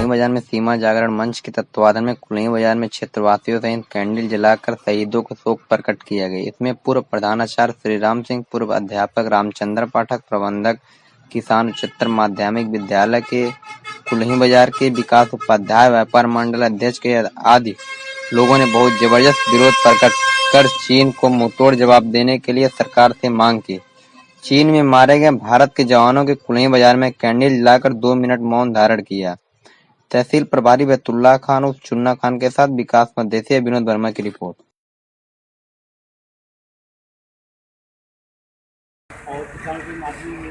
कुल्ही बाजार में सीमा जागरण मंच के तत्वाधान में कुल्ही बाजार में क्षेत्रवासियों सहित कैंडल जलाकर शहीदों को शोक प्रकट किया गया। इसमें पूर्व प्रधानाचार्य श्रीराम सिंह, पूर्व अध्यापक रामचंद्र पाठक, प्रबंधक किसान उच्चतर माध्यमिक विद्यालय के कुल्ही बाजार के विकास उपाध्याय, व्यापार मंडल अध्यक्ष के आदि लोगों ने बहुत जबरदस्त विरोध प्रकट कर चीन को मुंहतोड़ जवाब देने के लिए सरकार से मांग की। चीन में मारे गए भारत के जवानों के कुल्ही बाजार में कैंडल जलाकर 2 मिनट मौन धारण किया। तहसील प्रभारी बैतुल्लाह खान उर्फ चुन्ना खान के साथ विकास मदेसिया, विनोद वर्मा की रिपोर्ट। और किसान के माध्यम में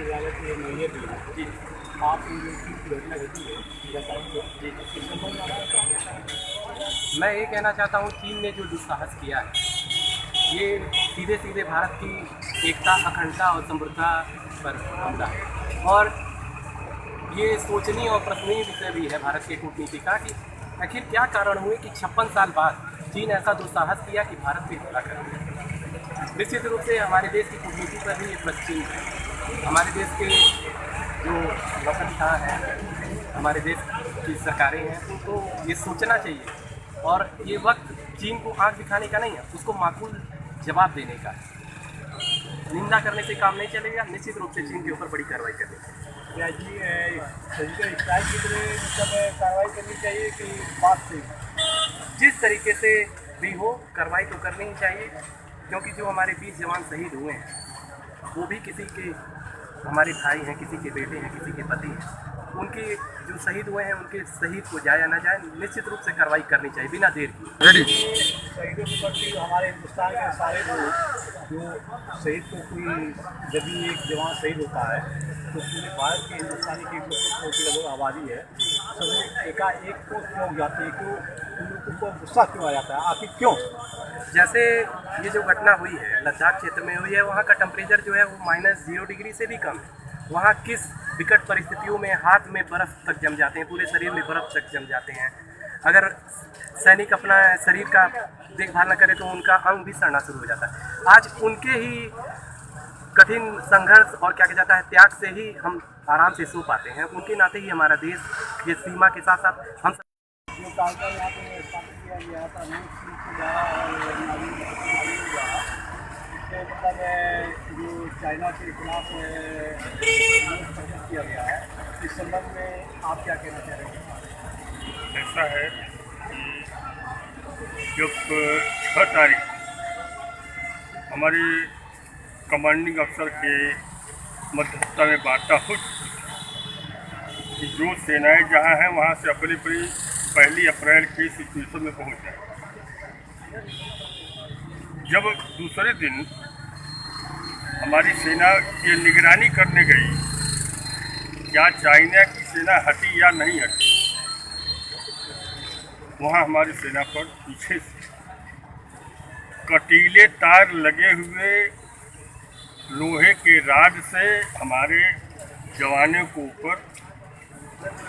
आप घटना घटी है, मैं ये कहना चाहता हूँ, चीन ने जो दुस्साहस किया है ये सीधे सीधे भारत की एकता, अखंडता और समृद्धता पर हमला है। और ये सोचनीय और प्रश्नीय विषय भी है भारत के कूटनीति का कि आखिर क्या कारण हुए कि 56 साल बाद चीन ऐसा दुस्साहस किया कि भारत पे हमला कर दिया। निश्चित रूप से हमारे देश की कूटनीति पर भी ये प्रश्न चिन्ह है। हमारे देश के जो वफादार हैं, हमारे देश की सरकारें हैं, उनको ये सोचना चाहिए और ये वक्त चीन को आंख दिखाने का नहीं है, उसको माकूल जवाब देने का है। निंदा करने से काम नहीं चलेगा, निश्चित रूप से चीन के ऊपर बड़ी कार्रवाई करनी चाहिए। क्या जी सर्जिकल स्ट्राइक की तरह मतलब कार्रवाई करनी चाहिए कि बात से जिस तरीके से भी हो कार्रवाई तो करनी ही चाहिए, क्योंकि जो हमारे 20 जवान शहीद हुए हैं वो भी किसी के हमारे भाई हैं, किसी के बेटे हैं, किसी के पति हैं। उनके जो शहीद हुए हैं उनके शहीद को जाया ना जाए, निश्चित रूप से कार्रवाई करनी चाहिए बिना देर की। शहीदों के प्रति हमारे हिंदुस्तान के सारे लोग जो शहीद को कोई जब भी एक जवान शहीद होता है तो पूरे भारत के हिंदुस्तानी की लगभग आबादी है, सब एकाएक को क्यों हो जाते हैं, क्यों उन लोगों को गुस्सा क्यों आ जाता है, आखिर क्यों? जैसे ये जो घटना हुई है लद्दाख क्षेत्र में हुई है, वहाँ का टेम्परेचर जो है वो -0 डिग्री से भी कम है। वहाँ किस विकट परिस्थितियों में हाथ में बर्फ़ तक जम जाते हैं, पूरे शरीर में बर्फ़ तक जम जाते हैं। अगर सैनिक अपना शरीर का देखभाल न करे तो उनका अंग भी सड़ना शुरू हो जाता है। आज उनके ही कठिन संघर्ष और क्या कहता है त्याग से ही हम आराम से सो पाते हैं। उनके नाते ही हमारा देश ये सीमा के साथ साथ हम जो कार्यक्रम यहाँ पे स्थापित किया गया था मतलब जो चाइना के खिलाफ किया गया है, इस संबंध में आप क्या कहना चाह रहे हैं? ऐसा है कि जब 6 तारीख हमारी कमांडिंग अफसर के मध्यस्थता में वार्ता हुई कि जो सेनाएं जहां हैं वहां से अपनी 1 अप्रैल की सिचुएशन में पहुंच जाए। जब दूसरे दिन हमारी सेना ये निगरानी करने गई क्या चाइना की सेना हटी या नहीं हटी, वहाँ हमारी सेना पर पीछे से कटीले तार लगे हुए लोहे के राड से हमारे जवानों के ऊपर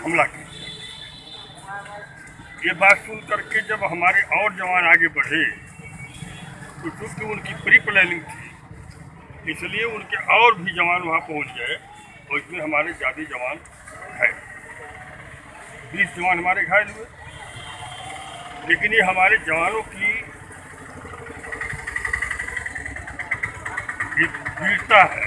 हमला किया। ये बात सुन करके जब हमारे और जवान आगे बढ़े तो चूँकि उनकी प्री प्लानिंग थी इसलिए उनके और भी जवान वहाँ पहुँच गए और इसमें हमारे ज़्यादा जवान घायल, 20 जवान हमारे घायल हुए। लेकिन ये हमारे जवानों की वीरता है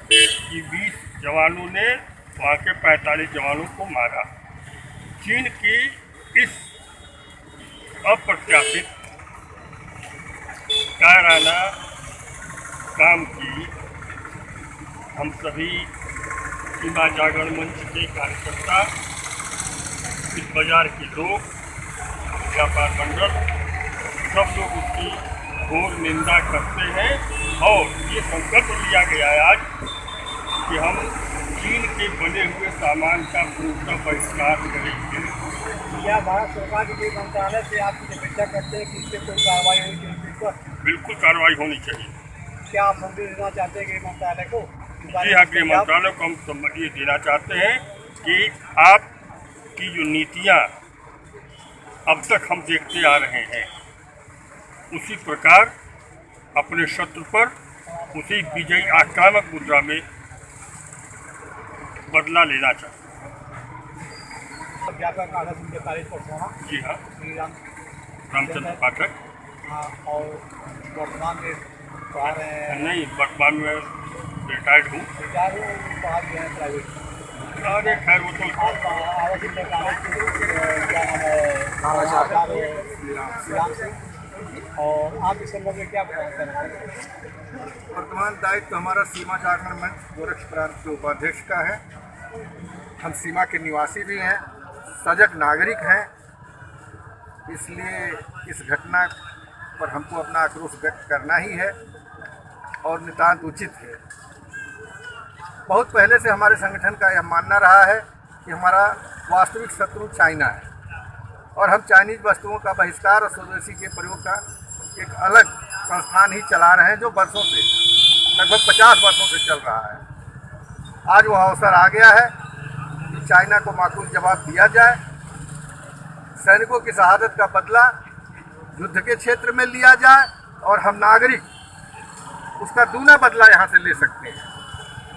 कि 20 जवानों ने वहाँ के 45 जवानों को मारा। चीन की इस अप्रत्याशित कायराना काम की हम सभी सीमा जागरण मंच के कार्यकर्ता, इस बाजार के लोग, व्यापार मंडल, सब लोग उसकी घोर निंदा करते हैं और ये संकल्प लिया गया है आज कि हम चीन के बने हुए सामान का पूर्णतः बहिष्कार करेंगे। क्या भारत सरकार के गृह मंत्रालय से आप अपेक्षा करते हैं कि इस पर कोई कार्रवाई होनी चाहिए? बिल्कुल कार्रवाई होनी चाहिए। क्या आप संदेश देना चाहते हैं गृह मंत्रालय को? जी हाँ, गृह मंत्रालय को हम ये देना चाहते हैं कि आपकी जो नीतियाँ अब तक हम देखते आ रहे हैं उसी प्रकार अपने शत्रु पर उसी विजयी आक्रामक मुद्रा में बदला लेना चाहिए। अध्यापक आधा सिंह कॉलेज परसोना जी हाँ, श्री रामचंद्र पाठक। हाँ, और वर्तमान में पढ़ा रहे हैं, नहीं, वर्तमान में रिटायर्ड हूँ। रिटायर हुए पढ़ा रहे हैं प्राइवेट। अरे खैर वो तो आधा सिंह कॉलेज के क्या नाम है, आचार्य श्रीराम सिंह। और आप इस संदर्भ में क्या कहना चाहते हैं? वर्तमान दायित्व हमारा सीमा जागरण मंच गोरक्ष प्रांत के उपाध्यक्ष का है। हम सीमा के निवासी भी हैं, सजग नागरिक हैं, इसलिए इस घटना पर हमको अपना आक्रोश व्यक्त करना ही है और नितांत उचित है। बहुत पहले से हमारे संगठन का यह मानना रहा है कि हमारा वास्तविक शत्रु चाइना है और हम चाइनीज वस्तुओं का बहिष्कार और स्वदेशी के प्रयोग का एक अलग संस्थान ही चला रहे हैं, जो वर्षों से लगभग 50 वर्षों से चल रहा है। आज वह अवसर आ गया है कि चाइना को माकूल जवाब दिया जाए। सैनिकों की शहादत का बदला युद्ध के क्षेत्र में लिया जाए और हम नागरिक उसका दूना बदला यहाँ से ले सकते हैं।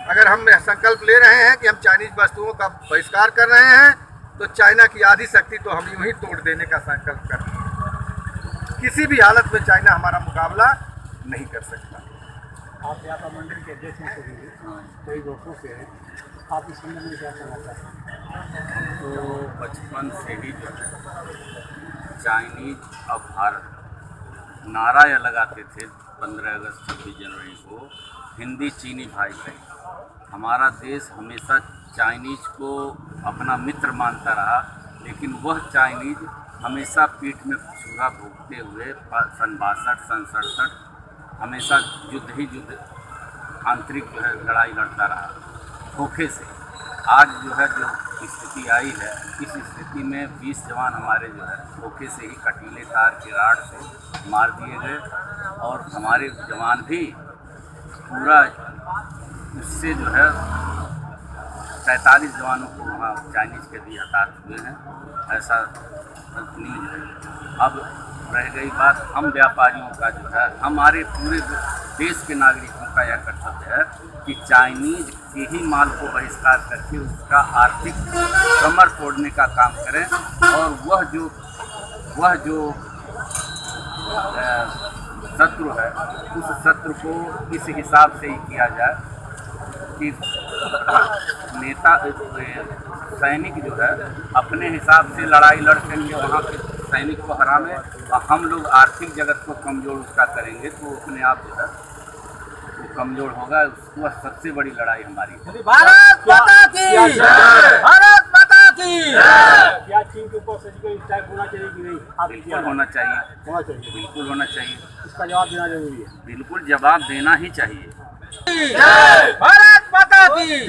अगर हम संकल्प ले रहे हैं कि हम चाइनीज वस्तुओं का बहिष्कार कर रहे हैं, तो चाइना की आधी शक्ति तो हम यूं ही तोड़ देने का संकल्प कर रहे हैं। किसी भी हालत में चाइना हमारा मुकाबला नहीं कर सकता। आप व्यापार मंडल के अध्यक्ष हैं, कई वर्षों से हैं, आप इस संदर्भ में क्या कहना चाहते हैं? तो बचपन से ही जो है चाइनीज और भारत नारा यह लगाते थे 15 अगस्त 26 जनवरी को, हिंदी चीनी भाई भाई। हमारा देश हमेशा चाइनीज को अपना मित्र मानता रहा, लेकिन वह चाइनीज हमेशा पीठ में छुरा भोगते हुए सन 62 सन 67 हमेशा युद्ध ही युद्ध आंतरिक जो है लड़ाई लड़ता रहा धोखे से। आज जो है जो स्थिति आई है, इस स्थिति में 20 जवान हमारे जो है धोखे से ही कटीले तार की राड से मार दिए गए और हमारे जवान भी पूरा उससे जो है 43 जवानों को वहाँ चाइनीज के भी हताहत हुए हैं, ऐसा न्यूज है। अब रह गई बात हम व्यापारियों का, जो है हमारे पूरे देश के नागरिकों का यह कर्तव्य है कि चाइनीज के ही माल को बहिष्कार करके उसका आर्थिक कमर तोड़ने का काम करें और वह जो शत्रु है उस शत्रु को इस हिसाब से ही किया जाए कि नेता सैनिक जो है अपने हिसाब से लड़ाई लड़के वहाँ के सैनिक को हरावे और हम लोग आर्थिक जगत को कमज़ोर उसका करेंगे तो अपने आप जो है वो कमज़ोर होगा। वह सबसे बड़ी लड़ाई हमारी है। भारत माता की भारत माता की। क्या चीन के ऊपर सर्जिकल स्ट्राइक होना चाहिए कि नहीं? आप बिल्कुल होना चाहिए, होना चाहिए, बिल्कुल होना चाहिए, इसका जवाब देना जरूरी है। बिल्कुल जवाब देना ही चाहिए। भारत माता की।